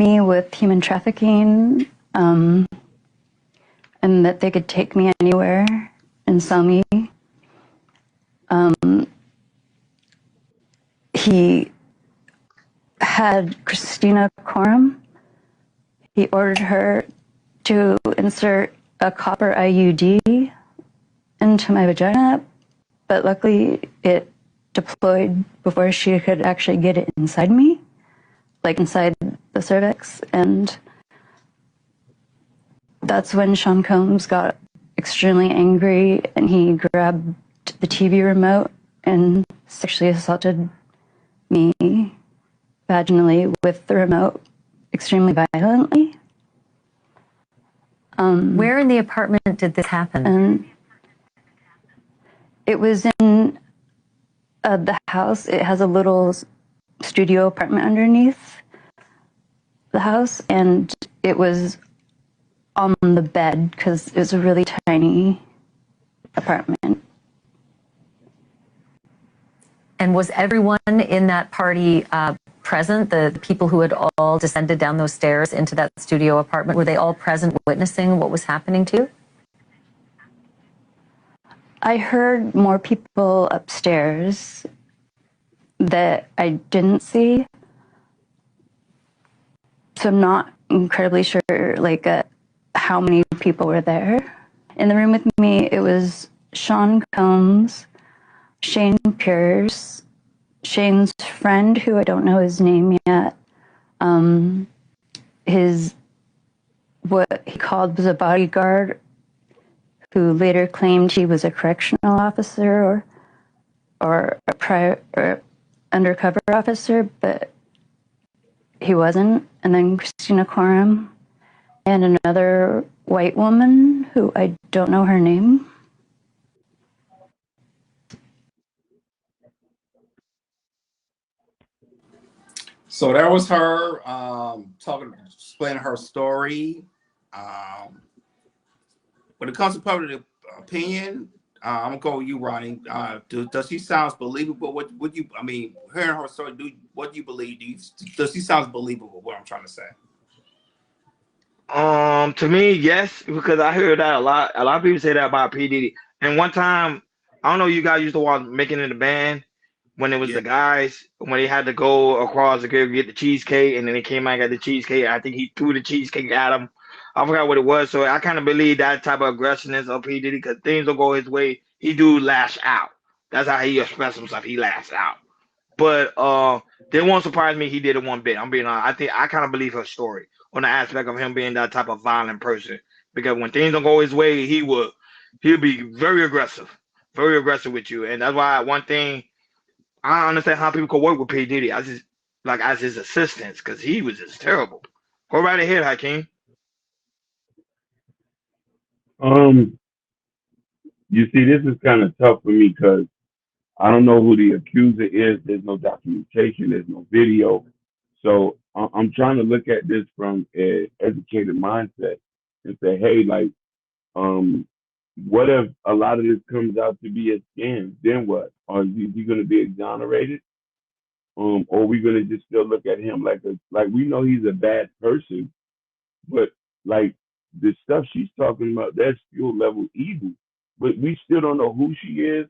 me with human trafficking, and that they could take me anywhere and sell me. He had Christina Coram. He ordered her to insert a copper IUD into my vagina, but luckily it deployed before she could actually get it inside me, like inside the cervix. And that's when Sean Combs got extremely angry, and he grabbed the TV remote and sexually assaulted me vaginally with the remote extremely violently. Where in the apartment did this happen? And it was in the house. It has a little studio apartment underneath the house, and it was on the bed because it was a really tiny apartment. And was everyone in that party present? The people who had all descended down those stairs into that studio apartment, were they all present witnessing what was happening to you? I heard more people upstairs that I didn't see. So I'm not incredibly sure how many people were there. In the room with me, it was Sean Combs, Shane Pierce, Shane's friend, who I don't know his name yet, what he called was a bodyguard, who later claimed he was a correctional officer or undercover officer, but he wasn't. And then Christina Coram and another white woman who I don't know her name. So that was her explaining her story. When it comes to public opinion, I'm gonna go with you, Ronnie. Does she sound believable? What would you? I mean, hearing her story, what do you believe? Does she sound believable? What I'm trying to say. To me, yes, because I heard that a lot. A lot of people say that about P. Diddy. And one time, I don't know, you guys used to watch Making It a Band when it was the guys, when they had to go across to go get the cheesecake, and then they came back and got the cheesecake. I think he threw the cheesecake at him. I forgot what it was. So I kind of believe that type of aggressiveness of P. Diddy, because things don't go his way. He do lash out. That's how he expresses himself. He lashed out. But they won't surprise me. He did it one bit. I'm being honest. I think I kind of believe her story on the aspect of him being that type of violent person. Because when things don't go his way, he'll be very aggressive with you. And that's why one thing I don't understand how people could work with P. Diddy as his assistants, because he was just terrible. Go right ahead, Hakeem. You see, this is kind of tough for me because I don't know who the accuser is. There's no documentation. There's no video. So I'm trying to look at this from an educated mindset and say, hey, what if a lot of this comes out to be a scam? Then what? Are you going to be exonerated? Or are we going to just still look at him like we know he's a bad person, but like the stuff she's talking about, that's still level evil. But we still don't know who she is,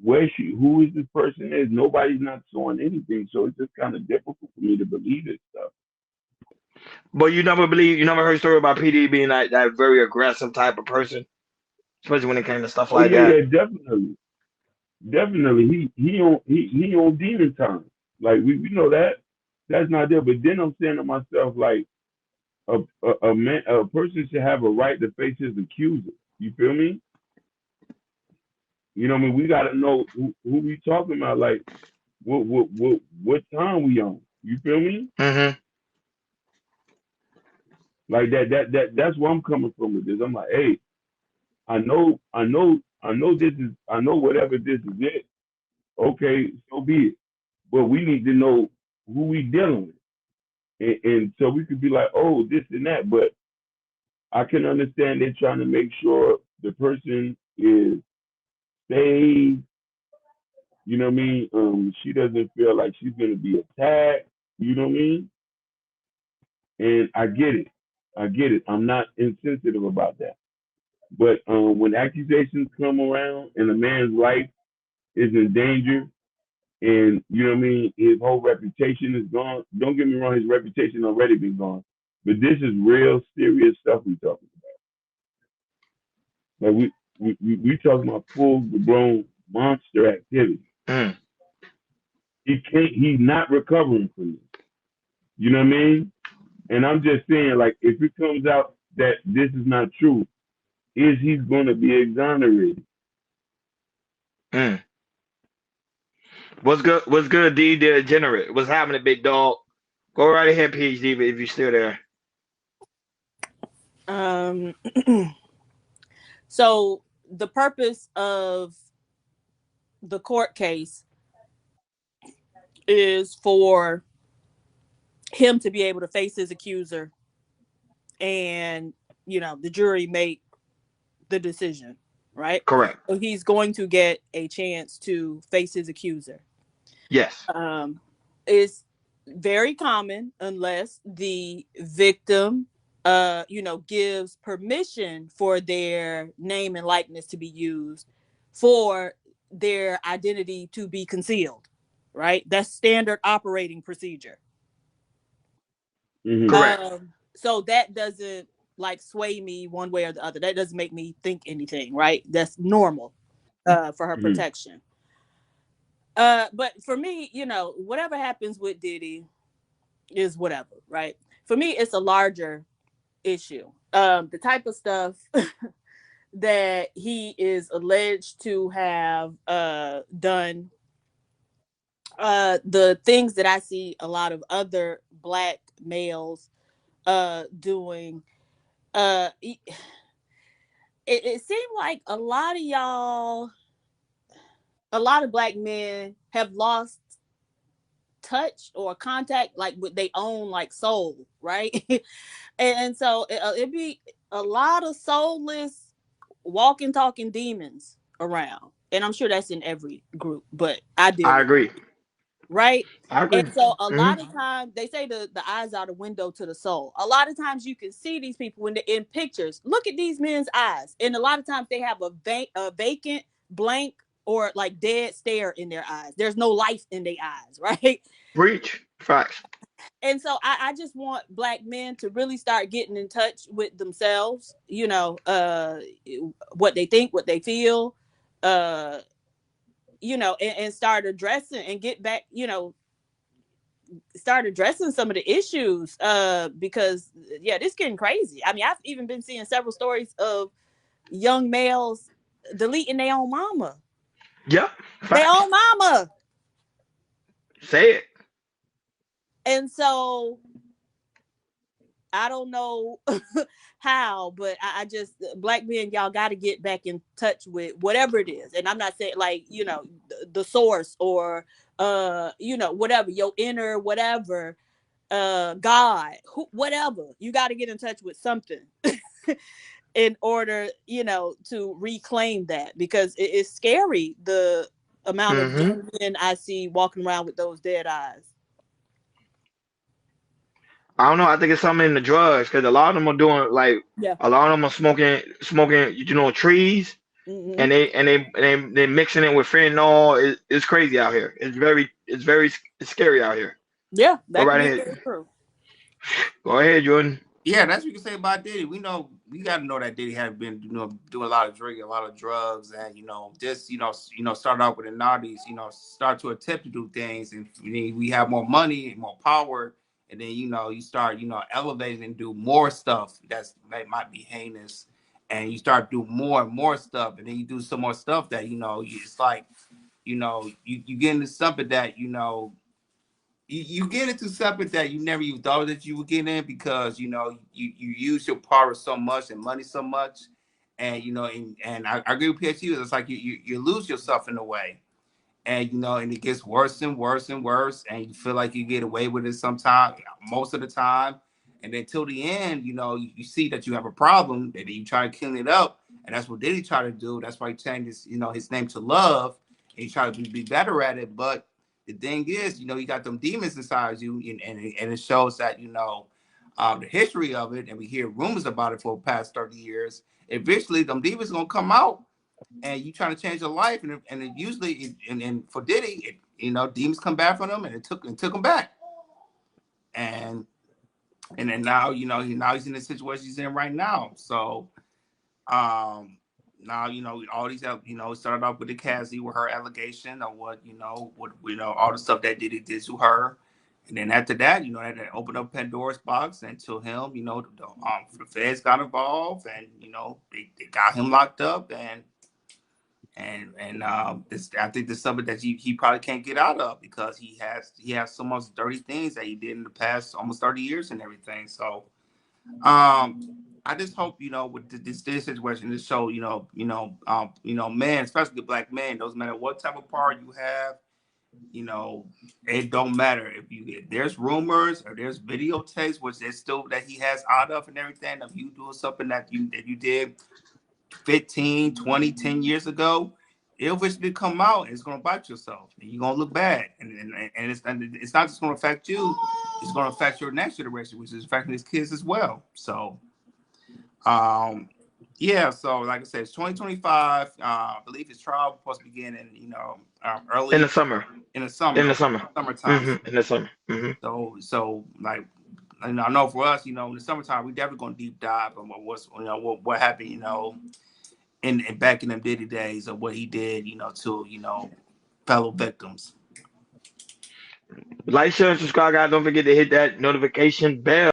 who is this person is. Nobody's not showing anything, so it's just kind of difficult for me to believe this stuff. But you never heard a story about PD being that very aggressive type of person, especially when it came to stuff like that. Yeah, definitely. He on demon time. Like we know that's not there. But then I'm saying to myself, like a person should have a right to face his accuser. You feel me? You know what I mean? We got to know who we talking about. Like what time we on? You feel me? Mm-hmm. Like that's where I'm coming from with this. I'm like, hey, I know whatever this is it. Okay, so be it. But we need to know who we dealing with. And so we could be like, oh, this and that. But I can understand they're trying to make sure the person is safe. You know what I mean? She doesn't feel like she's gonna be attacked. You know what I mean? And I get it. I'm not insensitive about that. But when accusations come around and a man's life is in danger, and you know what I mean, his whole reputation is gone. Don't get me wrong, his reputation already been gone. But this is real serious stuff we talking about. Like we talking about full blown monster activity. Mm. He's not recovering from this. You know what I mean? And I'm just saying, like, if it comes out that this is not true, is he's gonna be exonerated? Mm. What's good? What's good, D? Degenerate. What's happening, big dog? Go right ahead, PhD, if you're still there. So the purpose of the court case is for him to be able to face his accuser, and the jury make the decision, right? Correct. So he's going to get a chance to face his accuser. Yes. It's very common unless the victim gives permission for their name and likeness to be used, for their identity to be concealed, right? That's standard operating procedure. Mm-hmm. Correct. So that doesn't sway me one way or the other. That doesn't make me think anything, right? That's normal for her protection. But for me, whatever happens with Diddy is whatever, right? For me, it's a larger issue. The type of stuff that he is alleged to have done, the things that I see a lot of other Black males doing, it seemed like a lot of Black men have lost touch or contact with their own soul, right? and so it'd be a lot of soulless walking talking demons around, and I'm sure that's in every group, but I deal I with agree. right? I agree. And so a lot of times they say the eyes are the window to the soul. A lot of times you can see these people when they're in pictures. Look at these men's eyes, and a lot of times they have a vacant, blank, or dead stare in their eyes. There's no life in their eyes, right? Breach. Facts. And so I just want Black men to really start getting in touch with themselves, what they think, what they feel, and start addressing and get back, start addressing some of the issues, because this getting crazy. I mean, I've even been seeing several stories of young males deleting their own mama. Yep. Their own mama. Say it. And so I don't know how, but I just, Black men, y'all got to get back in touch with whatever it is. And I'm not saying the source or whatever, your inner whatever, God, whatever. You got to get in touch with something in order, to reclaim that, because it's scary, the amount of young men I see walking around with those dead eyes. I don't know. I think it's something in the drugs, because a lot of them are doing a lot of them are smoking, trees, and they mixing it with fentanyl. It's crazy out here. It's very scary out here. Yeah, that Go right can be ahead. true. Go ahead, Jordan. Yeah, that's what you can say about Diddy. We got to know that Diddy had been, doing a lot of drinking, a lot of drugs, and just start out with the naughties, start to attempt to do things, and we have more money, more power, and then you start elevating and do more stuff that might be heinous, and you start doing more and more stuff, and then you do some more stuff that it's like you get into something that you get into something that you never even thought that you would get in, because you use your power so much and money so much, and and I agree with PhD. It's like you lose yourself in a way, and and it gets worse and worse and worse, and you feel like you get away with it sometimes, most of the time, and then till the end, you see that you have a problem, and then you try to clean it up, and that's what Diddy tried to do. That's why he changed his name to Love, and he tried to be better at it, but the thing is, you got them demons inside you, and it shows that the history of it, and we hear rumors about it for the past 30 years, eventually them demons gonna come out, and you trying to change your life, and it usually, and for Diddy, demons come back from him, and it took him back, and then now now he's in the situation he's in right now. So now all these it started off with the Cassie, with her allegation of what all the stuff that Diddy did to her. And then after that, that opened up Pandora's box, and to him, the feds got involved, and they got him locked up, and this, I think this is something that he probably can't get out of, because he has so much dirty things that he did in the past almost 30 years and everything. So I just hope with this situation, this show, men, especially black men, doesn't matter what type of power you have. It don't matter if there's rumors or there's videotapes, which there's still that he has out of and everything, of you doing something that you did 15, 20, 10 years ago, it'll eventually come out, and it's going to bite yourself, and you're going to look bad. And it's not just going to affect you, it's going to affect your next generation, which is affecting his kids as well. So, yeah, so like I said, it's 2025. I believe his trial was supposed to begin in early in the summer. Summertime. Mm-hmm. In the summer. Mm-hmm. So like, I know for us, in the summertime, we definitely going to deep dive on what happened, in back in them Diddy days, of what he did, to fellow victims. Like, share, and subscribe, guys. Don't forget to hit that notification bell.